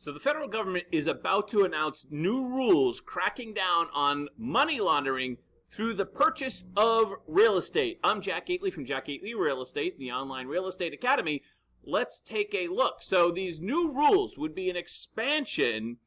So the federal government is about to announce new rules cracking down on money laundering through the purchase of real estate. I'm Jack Gately from Jack Gately Real Estate, the online real estate academy. Let's take a look. So these new rules would be an expansion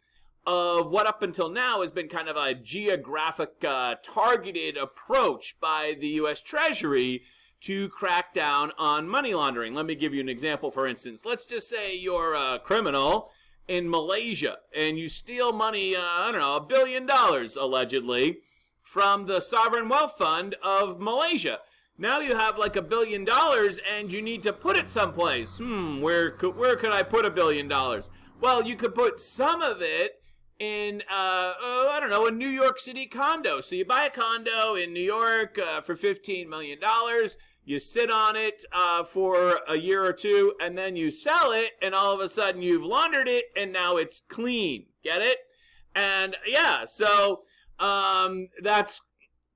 of what up until now has been kind of a geographic targeted approach by the US Treasury to crack down on money laundering. Let me give you an example, for instance. Let's just say you're a criminal in Malaysia and you steal money, $1 billion allegedly from the sovereign wealth fund of Malaysia. Now you have like $1 billion and you need to put it someplace. Where could I put $1 billion? Well, you could put some of it in, a New York City condo. So you buy a condo in New York for $15 million. You sit on it for a year or two, and then you sell it, and all of a sudden you've laundered it, and now it's clean. Get it? And yeah, so that's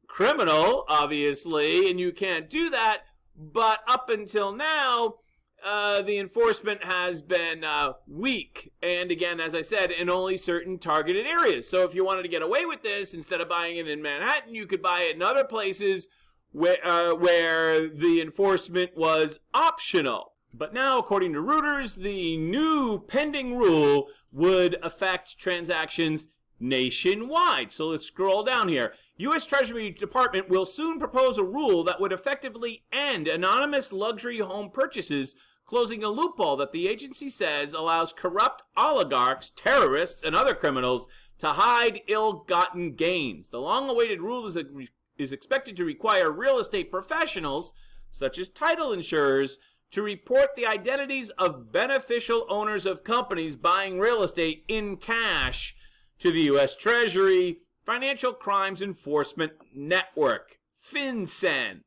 criminal, obviously, and you can't do that. But up until now, the enforcement has been weak. And again, as I said, in only certain targeted areas. So if you wanted to get away with this, instead of buying it in Manhattan, you could buy it in other places where the enforcement was optional. But now, according to Reuters, the new pending rule would affect transactions nationwide. So let's scroll down here. US Treasury Department will soon propose a rule that would effectively end anonymous luxury home purchases, closing a loophole that the agency says allows corrupt oligarchs, terrorists, and other criminals to hide ill-gotten gains. The long-awaited rule is expected to require real estate professionals, such as title insurers, to report the identities of beneficial owners of companies buying real estate in cash to the U.S. Treasury Financial Crimes Enforcement Network, FinCEN.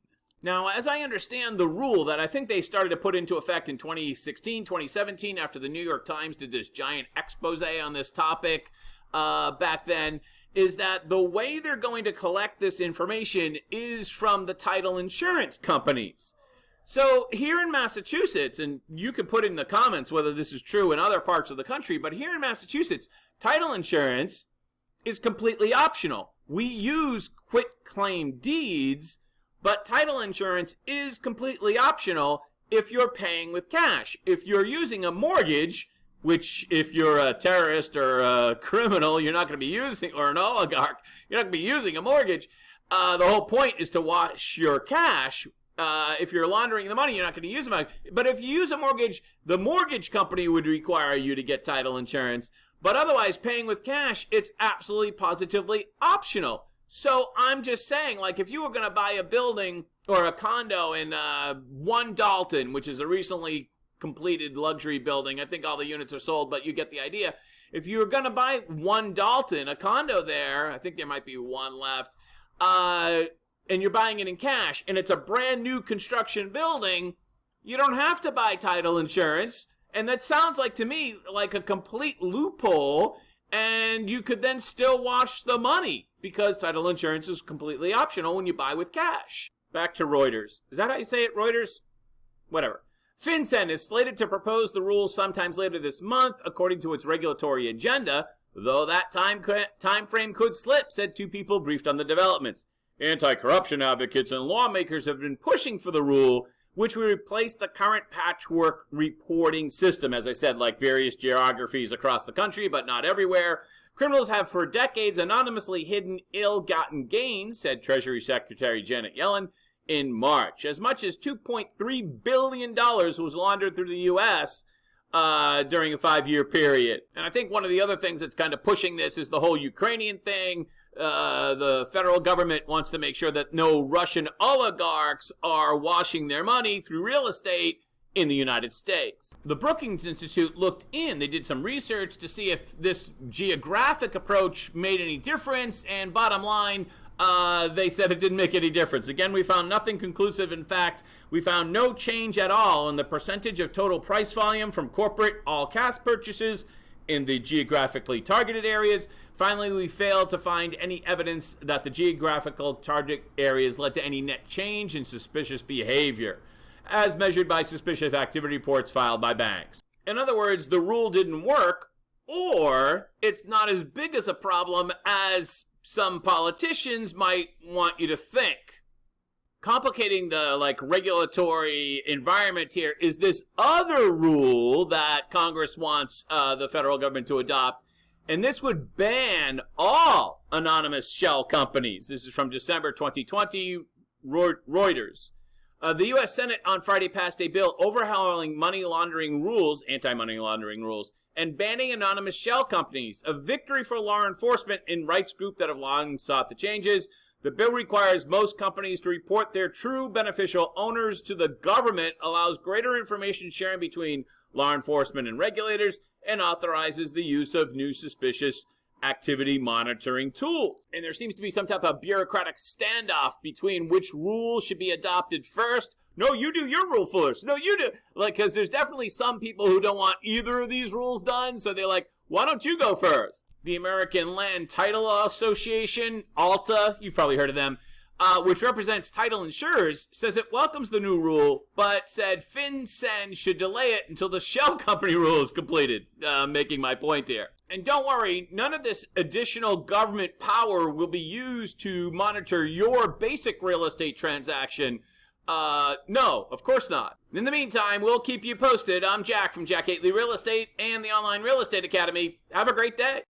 Now, as I understand the rule that I think they started to put into effect in 2016, 2017, after the New York Times did this giant expose on this topic back then, is that the way they're going to collect this information is from the title insurance companies. So here in Massachusetts, and you could put in the comments whether this is true in other parts of the country, but here in Massachusetts, title insurance is completely optional. We use quitclaim deeds, but title insurance is completely optional if you're paying with cash. If you're using a mortgage, which if you're a terrorist or a criminal, you're not going to be using, or an oligarch, you're not going to be using a mortgage. The whole point is to wash your cash. If you're laundering the money, you're not going to use them. But if you use a mortgage, the mortgage company would require you to get title insurance. But otherwise, paying with cash, it's absolutely positively optional. So I'm just saying, like, if you were going to buy a building or a condo in One Dalton, which is a recently completed luxury building. I think all the units are sold, but you get the idea. If you were going to buy One Dalton, a condo there, I think there might be one left, and you're buying it in cash, and it's a brand new construction building, you don't have to buy title insurance. And that sounds like, to me, like a complete loophole, and you could then still wash the money because title insurance is completely optional when you buy with cash. Back to Reuters. Is that how you say it, Reuters? Whatever. FinCEN is slated to propose the rule sometimes later this month, according to its regulatory agenda, though that time frame could slip, said two people briefed on the developments. Anti-corruption advocates and lawmakers have been pushing for the rule, which would replace the current patchwork reporting system, as I said, like various geographies across the country, but not everywhere. Criminals have for decades anonymously hidden ill-gotten gains, said Treasury Secretary Janet Yellen in March. As much as $2.3 billion was laundered through the U.S. During a 5-year period. And I think one of the other things that's kind of pushing this is the whole Ukrainian thing. The federal government wants to make sure that no Russian oligarchs are washing their money through real estate in the United States. The Brookings Institute looked in. They did some research to see if this geographic approach made any difference, and bottom line, they said it didn't make any difference. Again, we found nothing conclusive. In fact, we found no change at all in the percentage of total price volume from corporate all-cash purchases in the geographically targeted areas. Finally, we failed to find any evidence that the geographical target areas led to any net change in suspicious behavior, as measured by suspicious activity reports filed by banks. In other words, the rule didn't work, or it's not as big as a problem as some politicians might want you to think. Complicating the regulatory environment here is this other rule that Congress wants the federal government to adopt, and this would ban all anonymous shell companies. This is from December 2020, Reuters. The U.S. Senate on Friday passed a bill overhauling money laundering rules, anti-money laundering rules, and banning anonymous shell companies, a victory for law enforcement and rights groups that have long sought the changes. The bill requires most companies to report their true beneficial owners to the government, allows greater information sharing between law enforcement and regulators, and authorizes the use of new suspicious activity monitoring tools. And there seems to be some type of bureaucratic standoff between which rules should be adopted first. No, you do your rule first. No, you do. Because there's definitely some people who don't want either of these rules done, so they're like, why don't you go first? The American Land Title Association, ALTA, you've probably heard of them, which represents title insurers, says it welcomes the new rule, but said FinCEN should delay it until the shell company rule is completed, making my point here. And don't worry, none of this additional government power will be used to monitor your basic real estate transaction. No, of course not. In the meantime, we'll keep you posted. I'm Jack from Jack 8 Real Estate and the Online Real Estate Academy. Have a great day.